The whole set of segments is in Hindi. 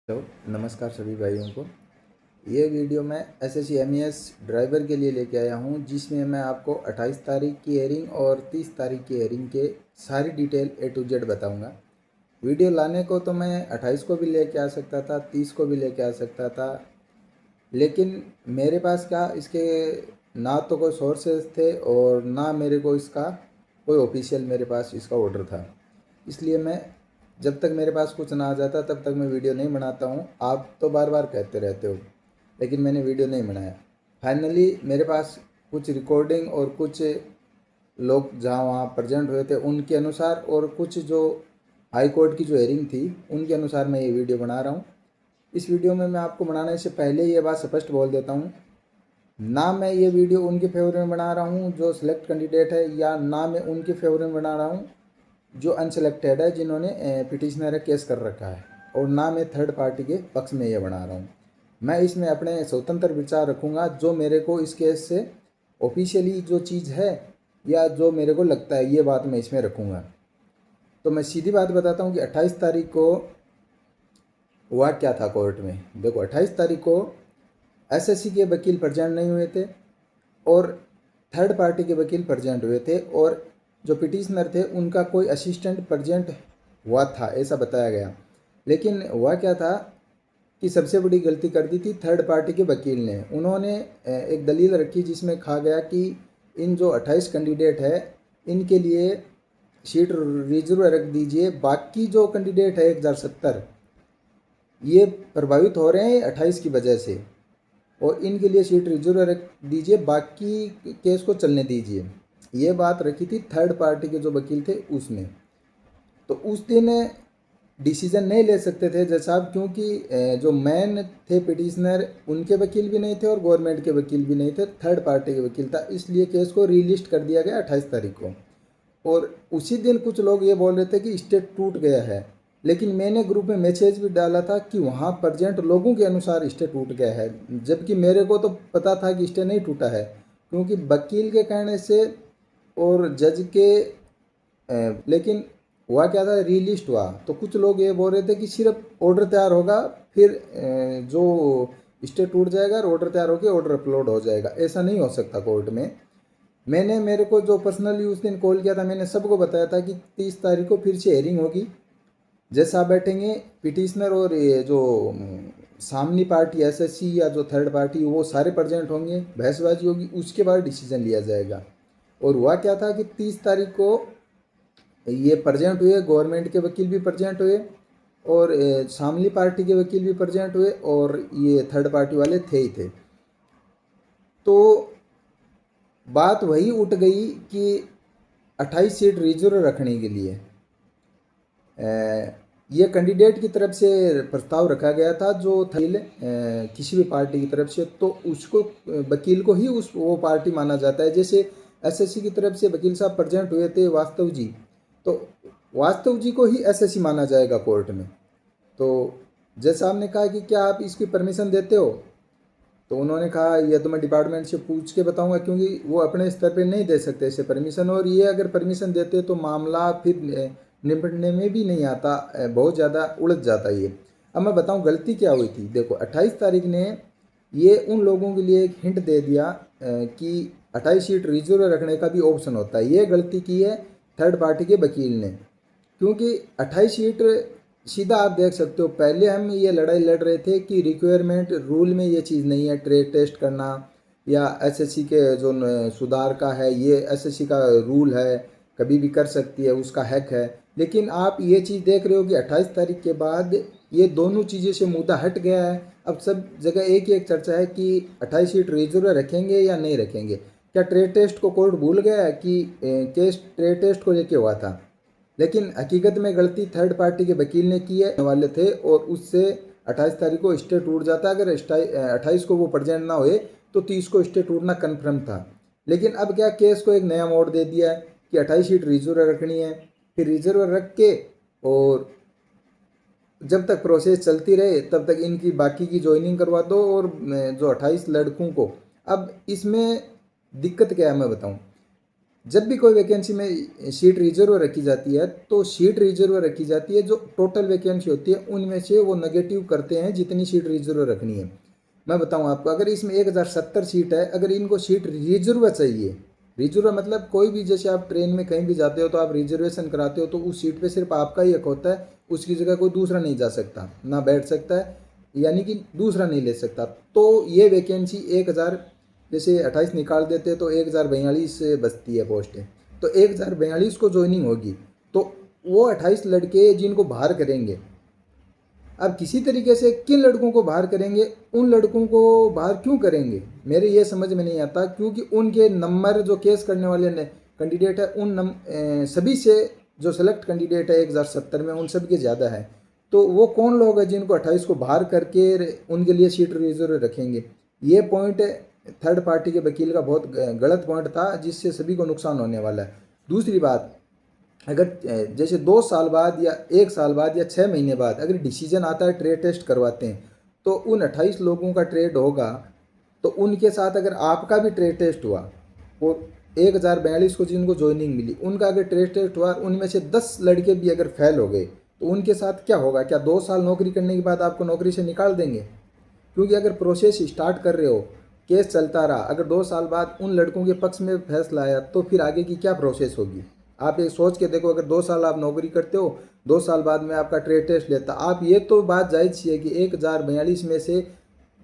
हेलो, नमस्कार सभी भाइयों को। ये वीडियो मैं एसएससी एमईएस ड्राइवर के लिए लेके आया हूँ, जिसमें मैं आपको 28 तारीख की हेयरिंग और 30 तारीख की हेयरिंग के सारी डिटेल ए टू जेड बताऊँगा। वीडियो लाने को तो मैं 28 को भी लेके आ सकता था, 30 को भी लेके आ सकता था, लेकिन मेरे पास क्या इसके ना तो कोई सोर्सेज थे और ना मेरे को इसका कोई ऑफिशियल मेरे पास इसका ऑर्डर था। इसलिए मैं जब तक मेरे पास कुछ ना आ जाता तब तक मैं वीडियो नहीं बनाता हूँ। आप तो बार बार कहते रहते हो, लेकिन मैंने वीडियो नहीं बनाया। फाइनली मेरे पास कुछ रिकॉर्डिंग और कुछ लोग जहाँ वहाँ प्रेजेंट हुए थे उनके अनुसार और कुछ जो हाई कोर्ट की जो हेयरिंग थी उनके अनुसार मैं ये वीडियो बना रहा हूँ। इस वीडियो में मैं आपको बनाने से पहले ये बात स्पष्ट बोल देता हूँ, ना मैं ये वीडियो उनके फेवर में बना रहा हूँ जो सिलेक्ट कैंडिडेट है, या ना मैं उनके फेवर में बना रहा हूँ जो अनसेलेक्टेड है, जिन्होंने पिटिशनर केस कर रखा है, और ना मैं थर्ड पार्टी के पक्ष में ये बना रहा हूँ। मैं इसमें अपने स्वतंत्र विचार रखूँगा, जो मेरे को इस केस से ऑफिशियली जो चीज़ है या जो मेरे को लगता है, ये बात मैं इसमें रखूँगा। तो मैं सीधी बात बताता हूँ कि 28 तारीख को हुआ क्या था कोर्ट में। देखो, 28 तारीख को एसएससी के वकील प्रेजेंट नहीं हुए थे और थर्ड पार्टी के वकील प्रेजेंट हुए थे, और जो पिटिशनर थे उनका कोई असिस्टेंट प्रेजेंट हुआ था, ऐसा बताया गया। लेकिन हुआ क्या था कि सबसे बड़ी गलती कर दी थी थर्ड पार्टी के वकील ने। उन्होंने एक दलील रखी जिसमें कहा गया कि इन जो 28 कैंडिडेट है इनके लिए सीट रिजर्व रख दीजिए, बाकी जो कैंडिडेट है 1070 ये प्रभावित हो रहे हैं 28 की वजह से, और इनके लिए सीट रिजर्व रख दीजिए, बाकी केस को चलने दीजिए। ये बात रखी थी थर्ड पार्टी के जो वकील थे उसने। तो उस दिन डिसीजन नहीं ले सकते थे जज साहब, क्योंकि जो मेन थे पिटिशनर उनके वकील भी नहीं थे और गवर्नमेंट के वकील भी नहीं थे, थर्ड पार्टी के वकील था। इसलिए केस को रीलिस्ट कर दिया गया 28 तारीख को। और उसी दिन कुछ लोग ये बोल रहे थे कि स्टे टूट गया है, लेकिन मैंने ग्रुप में मैसेज भी डाला था कि वहाँ प्रेजेंट लोगों के अनुसार स्टे टूट गया है, जबकि मेरे को तो पता था कि स्टे नहीं टूटा है, क्योंकि वकील के कहने से और जज के लेकिन हुआ क्या था, रीलिस्ट हुआ तो कुछ लोग ये बोल रहे थे कि सिर्फ ऑर्डर तैयार होगा फिर जो स्टे टूट जाएगा और ऑर्डर तैयार होकर ऑर्डर अपलोड हो जाएगा। ऐसा नहीं हो सकता कोर्ट में। मैंने मेरे को जो पर्सनली उस दिन कॉल किया था, मैंने सबको बताया था कि 30 तारीख को फिर से हेयरिंग होगी। जैसा आप बैठेंगे पिटिशनर और ये जो सामनी पार्टी एसएससी या जो थर्ड पार्टी वो सारे प्रेजेंट होंगे, बहसबाजी होगी, उसके बाद डिसीजन लिया जाएगा। और हुआ क्या था कि 30 तारीख को ये प्रेजेंट हुए, गवर्नमेंट के वकील भी प्रेजेंट हुए और सामनी पार्टी के वकील भी प्रेजेंट हुए और ये थर्ड पार्टी वाले थे ही थे। तो बात वही उठ गई कि 28 सीट रिजर्व रखने के लिए ये कैंडिडेट की तरफ से प्रस्ताव रखा गया था, जो थील किसी भी पार्टी की तरफ से, तो उसको वकील को ही उस वो पार्टी माना जाता है। जैसे एसएससी की तरफ से वकील साहब प्रेजेंट हुए थे वास्तव जी, तो वास्तव जी को ही एसएससी माना जाएगा कोर्ट में। तो जज साहब ने कहा कि क्या आप इसकी परमिशन देते हो, तो उन्होंने कहा यह तो मैं डिपार्टमेंट से पूछ के बताऊंगा, क्योंकि वो अपने स्तर पे नहीं दे सकते इसे परमिशन, और ये अगर परमिशन देते तो मामला फिर निपटने में भी नहीं आता, बहुत ज़्यादा उलझ जाता ये। अब मैं बताऊं गलती क्या हुई थी। देखो, 28 तारीख ने ये उन लोगों के लिए एक हिंट दे दिया कि 28 सीट रिजर्व रखने का भी ऑप्शन होता है। ये गलती की है थर्ड पार्टी के वकील ने, क्योंकि 28 सीट सीधा आप देख सकते हो। पहले हम ये लड़ाई लड़ रहे थे कि रिक्वायरमेंट रूल में ये चीज़ नहीं है, ट्रेड टेस्ट करना या एसएससी के जो सुधार का है, ये एसएससी का रूल है, कभी भी कर सकती है, उसका हैक है। लेकिन आप ये चीज़ देख रहे हो कि 28 तारीख के बाद ये दोनों चीज़ें से मुद्दा हट गया है। अब सब जगह एक ही एक चर्चा है कि 28 सीट रिजर्व रखेंगे या नहीं रखेंगे। क्या ट्रेड टेस्ट को कोर्ट भूल गया है कि केस ट्रेड टेस्ट को लेके हुआ था, लेकिन हकीकत में गलती थर्ड पार्टी के वकील ने की है वाले थे, और उससे 28 तारीख को स्टे टूट जाता। अगर 28 को वो प्रेजेंट ना हुए तो 30 को स्टे टूटना कन्फर्म था। लेकिन अब क्या, केस को एक नया मोड़ दे दिया है कि 28 सीट रिजर्व रखनी है, फिर रिजर्व रख के और जब तक प्रोसेस चलती रहे तब तक इनकी बाकी की ज्वाइनिंग करवा दो, और जो 28 लड़कों को। अब इसमें दिक्कत क्या है मैं बताऊं। जब भी कोई वैकेंसी में सीट रिजर्व रखी जाती है तो सीट रिजर्व रखी जाती है, जो टोटल वैकेंसी होती है उनमें से वो नेगेटिव करते हैं जितनी सीट रिजर्व रखनी है। मैं बताऊं आपको, अगर इसमें 1070 सीट है, अगर इनको सीट रिजर्व चाहिए, रिजर्व मतलब कोई भी, जैसे आप ट्रेन में कहीं भी जाते हो तो आप रिजर्वेशन कराते हो तो उस सीट पे सिर्फ आपका ही हक होता है, उसकी जगह कोई दूसरा नहीं जा सकता, ना बैठ सकता है, यानी कि दूसरा नहीं ले सकता। तो ये वैकेंसी 1000 जैसे 28 निकाल देते तो 1042 बचती है पोस्टें, तो 1042 को ज्वाइनिंग होगी, तो वो 28 लड़के जिनको बाहर करेंगे, अब किसी तरीके से किन लड़कों को बाहर करेंगे, उन लड़कों को बाहर क्यों करेंगे मेरे ये समझ में नहीं आता, क्योंकि उनके नंबर जो केस करने वाले कैंडिडेट है सभी से जो सेलेक्ट कैंडिडेट है 1070 में उन सब के ज़्यादा है, तो वो कौन लोग हैं जिनको 28 को बाहर करके उनके लिए सीट रिजर्व रखेंगे। ये पॉइंट थर्ड पार्टी के वकील का बहुत गलत पॉइंट था, जिससे सभी को नुकसान होने वाला है। दूसरी बात, अगर जैसे 2 साल बाद या 1 साल बाद या 6 महीने बाद अगर डिसीजन आता है, ट्रेड टेस्ट करवाते हैं, तो उन 28 लोगों का ट्रेड होगा, तो उनके साथ अगर आपका भी ट्रेड टेस्ट हुआ और 1042 को जिनको ज्वाइनिंग मिली उनका अगर ट्रेड टेस्ट हुआ, उनमें से 10 लड़के भी अगर फेल हो गए तो उनके साथ क्या होगा? क्या 2 साल नौकरी करने के बाद आपको नौकरी से निकाल देंगे? क्योंकि अगर प्रोसेस स्टार्ट कर रहे हो, केस चलता रहा, अगर 2 साल बाद उन लड़कों के पक्ष में फैसला आया तो फिर आगे की क्या प्रोसेस होगी? आप एक सोच के देखो, अगर 2 साल आप नौकरी करते हो, 2 साल बाद में आपका ट्रेड टेस्ट लेता, आप ये तो बात जायज़ सी है कि 1042 में से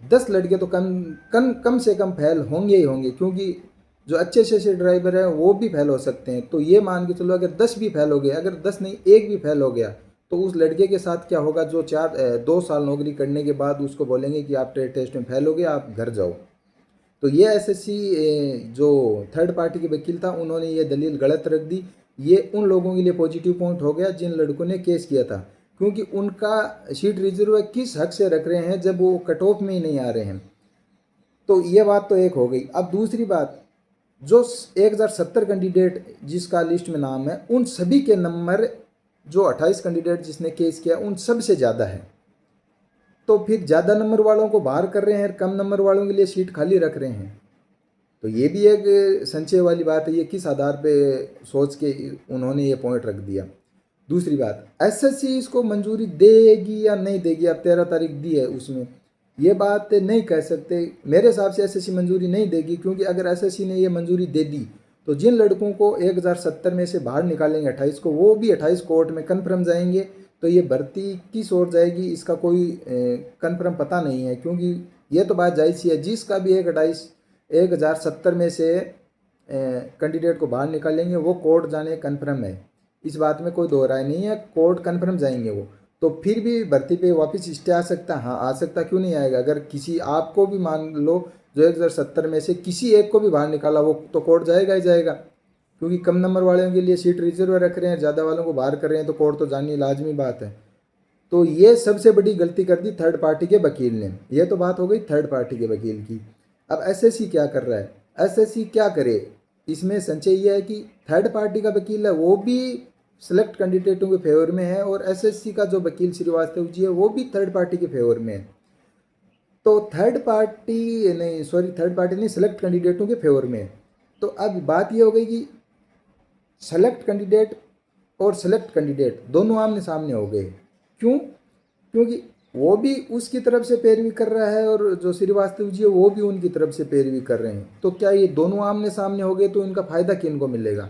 10 लड़के तो कम से कम फेल होंगे ही होंगे, क्योंकि जो अच्छे से ड्राइवर हैं वो भी फेल हो सकते हैं। तो ये मान के चलो, अगर 10 भी फेल हो गए, अगर 10 नहीं एक भी फेल हो गया, तो उस लड़के के साथ क्या होगा जो 2 साल नौकरी करने के बाद उसको बोलेंगे कि आप ट्रेड टेस्ट में फेल हो गए, आप घर जाओ। तो ये एसएससी जो थर्ड पार्टी के वकील था, उन्होंने ये दलील गलत रख दी। ये उन लोगों के लिए पॉजिटिव पॉइंट हो गया जिन लड़कों ने केस किया था, क्योंकि उनका सीट रिजर्व किस हक से रख रहे हैं जब वो कट ऑफ में ही नहीं आ रहे हैं। तो ये बात तो एक हो गई। अब दूसरी बात, जो 1070 कैंडिडेट जिसका लिस्ट में नाम है, उन सभी के नंबर जो 28 कैंडिडेट जिसने केस किया उन सब से ज़्यादा है, तो फिर ज़्यादा नंबर वालों को बाहर कर रहे हैं, कम नंबर वालों के लिए सीट खाली रख रहे हैं। तो ये भी एक संशय वाली बात है, ये किस आधार पे सोच के उन्होंने ये पॉइंट रख दिया। दूसरी बात, एसएससी इसको मंजूरी देगी या नहीं देगी, अब 13 तारीख दी है, उसमें ये बात नहीं कह सकते। मेरे हिसाब से एसएससी मंजूरी नहीं देगी, क्योंकि अगर एसएससी ने ये मंजूरी दे दी तो जिन लड़कों को 1070 में से बाहर निकालेंगे 28 को, वो भी 28 कोर्ट में कन्फर्म जाएंगे। तो ये भर्ती किस ओर जाएगी इसका कोई कन्फर्म पता नहीं है, क्योंकि ये तो बात जायज़ सी है, जिसका भी 1070 में से कैंडिडेट को बाहर निकालेंगे वो कोर्ट जाने कन्फर्म है, इस बात में कोई दो राय नहीं है, कोर्ट कन्फर्म जाएंगे वो। तो फिर भी भर्ती पे वापस स्टे आ सकता है, हाँ आ सकता, क्यों नहीं आएगा? अगर किसी आपको भी मान लो जो 1070 में से किसी एक को भी बाहर निकाला, वो तो कोर्ट जाएगा ही जाएगा, क्योंकि कम नंबर वालों के लिए सीट रिजर्व रख रहे हैं, ज़्यादा वालों को बाहर कर रहे हैं, तो कोर्ट तो जानी लाजमी बात है। तो ये सबसे बड़ी गलती कर दी थर्ड पार्टी के वकील ने। ये तो बात हो गई थर्ड पार्टी के वकील की। अब एसएससी क्या कर रहा है? एसएससी क्या करे, इसमें संशय यह है कि थर्ड पार्टी का वकील है वो भी सेलेक्ट कैंडिडेटों के फेवर में है, और एसएससी का जो वकील श्रीवास्तव जी है वो भी थर्ड पार्टी के फेवर में है। तो थर्ड पार्टी नहीं, सेलेक्ट कैंडिडेटों के फेवर में है। तो अब बात ये हो गई कि सेलेक्ट कैंडिडेट और सेलेक्ट कैंडिडेट दोनों आमने सामने हो गए। क्यों? क्योंकि वो भी उसकी तरफ से पैरवी कर रहा है और जो श्रीवास्तव जी है वो भी उनकी तरफ से पैरवी कर रहे हैं। तो क्या ये दोनों आमने सामने हो गए तो इनका फ़ायदा किन को मिलेगा?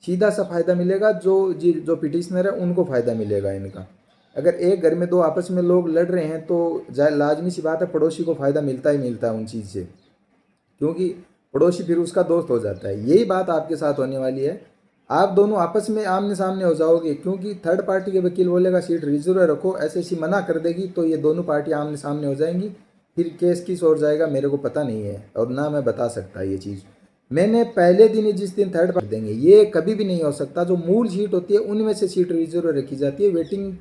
सीधा सा फ़ायदा मिलेगा जो पिटिशनर है उनको फ़ायदा मिलेगा इनका। अगर एक घर में दो आपस में लोग लड़ रहे हैं तो लाजमी सी बात है पड़ोसी को फ़ायदा मिलता ही मिलता है उन चीज़ से, क्योंकि पड़ोसी फिर उसका दोस्त हो जाता है। यही बात आपके साथ होने वाली है, आप दोनों आपस में आमने सामने हो जाओगे, क्योंकि थर्ड पार्टी के वकील बोलेगा सीट रिजर्व रखो, एसएससी मना कर देगी, तो ये दोनों पार्टी आमने सामने हो जाएंगी। फिर केस किस ओर जाएगा मेरे को पता नहीं है, और ना मैं बता सकता ये चीज़। मैंने पहले दिन ही जिस दिन थर्ड पार्टी देंगे, ये कभी भी नहीं हो सकता। जो मूल सीट होती है उनमें से सीट रिजर्व रखी जाती है, वेटिंग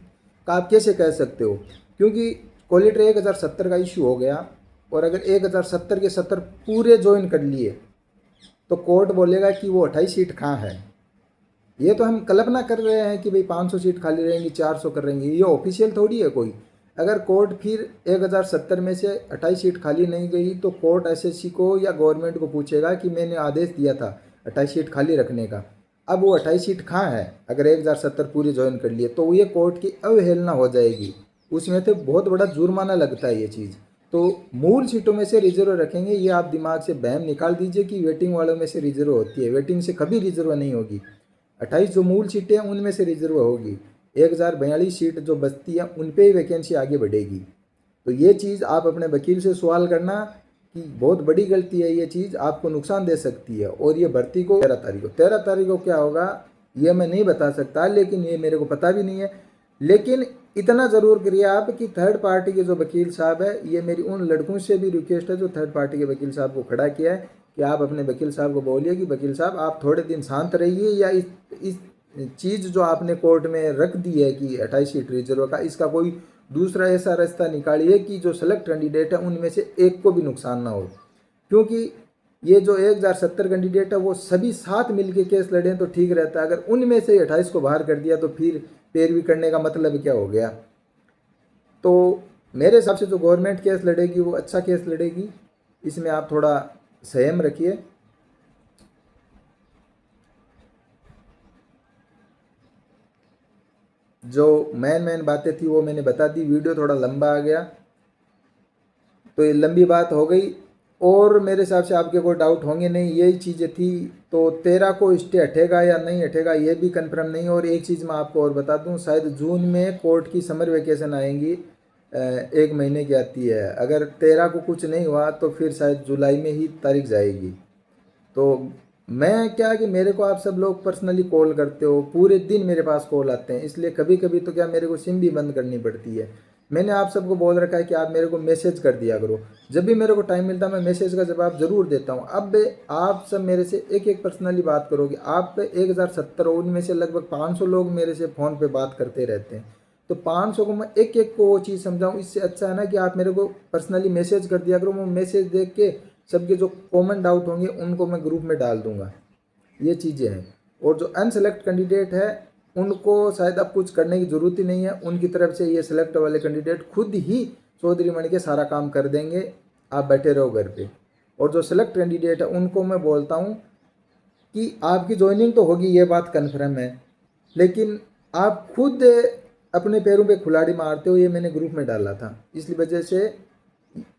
का आप कैसे कह सकते हो? क्योंकि क्वालिटर 1070 का इशू हो गया, और अगर 1070 के 70 पूरे ज्वाइन कर लिए तो कोर्ट बोलेगा कि वो 28 सीट कहाँ है। ये तो हम कल्पना कर रहे हैं कि भाई 500 सीट खाली रहेंगी, 400 कर रहेंगी, ये ऑफिशियल थोड़ी है कोई। अगर कोर्ट फिर 1070 में से 28 सीट खाली नहीं गई तो कोर्ट एसएससी को या गवर्नमेंट को पूछेगा कि मैंने आदेश दिया था 28 सीट खाली रखने का। अब वो 28 सीट कहाँ है, अगर 1070 पूरी ज्वाइन कर लिए तो ये कोर्ट की अवहेलना हो जाएगी, उसमें तो बहुत बड़ा जुर्माना लगता है ये चीज़। तो मूल सीटों में से रिजर्व रखेंगे, ये आप दिमाग से बहम निकाल दीजिए कि वेटिंग वालों में से रिजर्व होती है, वेटिंग से कभी रिजर्व नहीं होगी। 28 जो मूल सीटें हैं उनमें से रिजर्व होगी, 1042 सीट जो बचती है उन पर ही वैकेंसी आगे बढ़ेगी। तो ये चीज़ आप अपने वकील से सवाल करना कि बहुत बड़ी गलती है, ये चीज़ आपको नुकसान दे सकती है। और ये भर्ती को 13 तारीख को क्या होगा ये मैं नहीं बता सकता, लेकिन ये मेरे को पता भी नहीं है। लेकिन इतना ज़रूर करिए आप कि थर्ड पार्टी के जो वकील साहब है, ये मेरी उन लड़कों से भी रिक्वेस्ट है जो थर्ड पार्टी के वकील साहब को खड़ा किया है कि आप अपने वकील साहब को बोलिए कि वकील साहब आप थोड़े दिन शांत रहिए, या इस चीज़ जो आपने कोर्ट में रख दी है कि 28 सीट रिजर्व का, इसका कोई दूसरा ऐसा रास्ता निकालिए कि जो सेलेक्ट कैंडिडेट है उनमें से एक को भी नुकसान ना हो। क्योंकि ये जो 1070 कैंडिडेट है वो सभी साथ मिलके केस लड़ें तो ठीक रहता है, अगर उनमें से 28 को बाहर कर दिया तो फिर पैरवी करने का मतलब क्या हो गया। तो मेरे हिसाब से जो गवर्नमेंट केस लड़ेगी वो अच्छा केस लड़ेगी, इसमें आप थोड़ा संयम रखिए। जो मेन बातें थी वो मैंने बता दी, वीडियो थोड़ा लंबा आ गया तो ये लंबी बात हो गई, और मेरे हिसाब से आपके कोई डाउट होंगे नहीं, यही चीज़ें थी। तो 13 को स्टे हटेगा या नहीं हटेगा ये भी कंफर्म नहीं। और एक चीज़ मैं आपको और बता दूं, शायद जून में कोर्ट की समर वेकेशन आएंगी, 1 महीने की आती है। अगर 13 को कुछ नहीं हुआ तो फिर शायद जुलाई में ही तारीख जाएगी। तो मैं क्या कि मेरे को आप सब लोग पर्सनली कॉल करते हो, पूरे दिन मेरे पास कॉल आते हैं, इसलिए कभी कभी तो क्या मेरे को सिम भी बंद करनी पड़ती है। मैंने आप सबको बोल रखा है कि आप मेरे को मैसेज कर दिया करो, जब भी मेरे को टाइम मिलता है मैं मैसेज का जवाब ज़रूर देता हूँ। अब आप सब मेरे से एक एक पर्सनली बात करोगे, आप 1070 उनमें से लगभग 500 लोग मेरे से फ़ोन पे बात करते रहते हैं, तो 500 को मैं एक एक को वो चीज़ समझाऊँ, इससे अच्छा है ना कि आप मेरे को पर्सनली मैसेज कर दिया करो। मैं मैसेज देख के सबके जो कॉमन डाउट होंगे उनको मैं ग्रुप में डाल दूंगा, ये चीज़ें हैं। और जो अनसेलेक्ट कैंडिडेट है उनको शायद अब कुछ करने की ज़रूरत ही नहीं है, उनकी तरफ से ये सेलेक्ट वाले कैंडिडेट खुद ही चौधरी मणि के सारा काम कर देंगे, आप बैठे रहो घर पे। और जो सेलेक्ट कैंडिडेट है उनको मैं बोलता हूँ कि आपकी ज्वाइनिंग तो होगी, ये बात कन्फर्म है, लेकिन आप खुद अपने पैरों पे कुल्हाड़ी मारते हो, ये मैंने ग्रुप में डाला था। इसलिए वजह से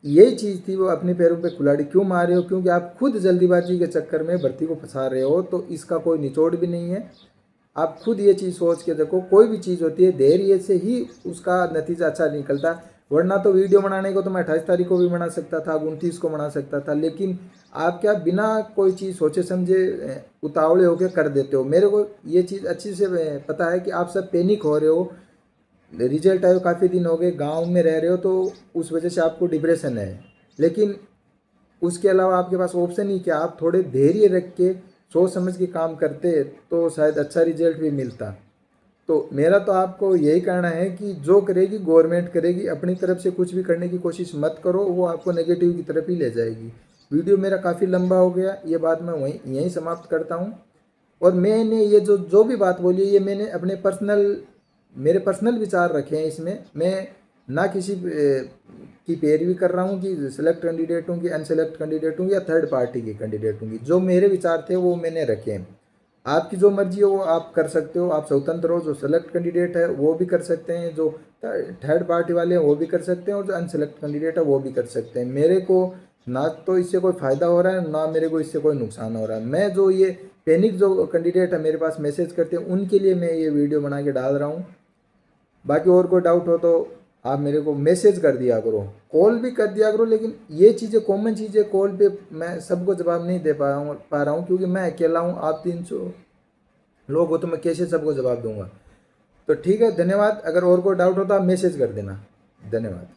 यही चीज़ थी, वो अपने पैरों पे कुल्हाड़ी क्यों मार रहे हो, क्योंकि आप खुद जल्दीबाजी के चक्कर में भर्ती को फंसा रहे हो, तो इसका कोई निचोड़ भी नहीं है। आप खुद ये चीज़ सोच के देखो, कोई भी चीज़ होती है धैर्य से ही उसका नतीजा अच्छा निकलता। वरना तो वीडियो बनाने को तो मैं 28 तारीख को भी बना सकता था, 29 को बना सकता था, लेकिन आप क्या बिना कोई चीज़ सोचे समझे उतावले होकर कर देते हो। मेरे को ये चीज़ अच्छी से पता है कि आप सब पैनिक हो रहे हो, रिजल्ट आए काफ़ी दिन हो गए, गांव में रह रहे हो, तो उस वजह से आपको डिप्रेशन है। लेकिन उसके अलावा आपके पास ऑप्शन ही क्या, आप थोड़े धैर्य रख के सोच समझ के काम करते तो शायद अच्छा रिजल्ट भी मिलता। तो मेरा तो आपको यही कहना है कि जो करेगी गवर्नमेंट करेगी, अपनी तरफ से कुछ भी करने की कोशिश मत करो, वो आपको नेगेटिव की तरफ ही ले जाएगी। वीडियो मेरा काफ़ी लंबा हो गया, ये बात मैं यहीं समाप्त करता हूँ। और मैंने ये जो भी बात बोली है ये मैंने अपने मेरे पर्सनल विचार रखे हैं इसमें। मैं ना किसी की पैरवी कर रहा हूँ कि सेलेक्ट कैंडिडेट हूँ कि अनसेलेक्ट कैंडिडेट हूँ या थर्ड पार्टी के कैंडिडेट हूँ। जो मेरे विचार थे वो मैंने रखे हैं। आपकी जो मर्जी हो वो आप कर सकते हो, आप स्वतंत्र हो। जो सेलेक्ट कैंडिडेट है वो भी कर सकते हैं, जो थर्ड पार्टी वाले हैं वो भी कर सकते हैं, और जो अनसेलेक्ट कैंडिडेट है वो भी कर सकते हैं। मेरे को ना तो इससे कोई फ़ायदा हो रहा है, ना मेरे को इससे कोई नुकसान हो रहा है। मैं जो ये पैनिक जो कैंडिडेट है मेरे पास मैसेज करते हैं उनके लिए मैं ये वीडियो बना के डाल रहा हूँ। बाकी और कोई डाउट हो तो आप मेरे को मैसेज कर दिया करो, कॉल भी कर दिया करो, लेकिन ये चीज़ें कॉमन चीज़ें कॉल पे मैं सबको जवाब नहीं दे पा रहा हूँ क्योंकि मैं अकेला हूँ। आप 300 लोग हो तो मैं कैसे सबको जवाब दूंगा। तो ठीक है, धन्यवाद। अगर और कोई डाउट हो तो आप मैसेज कर देना। धन्यवाद।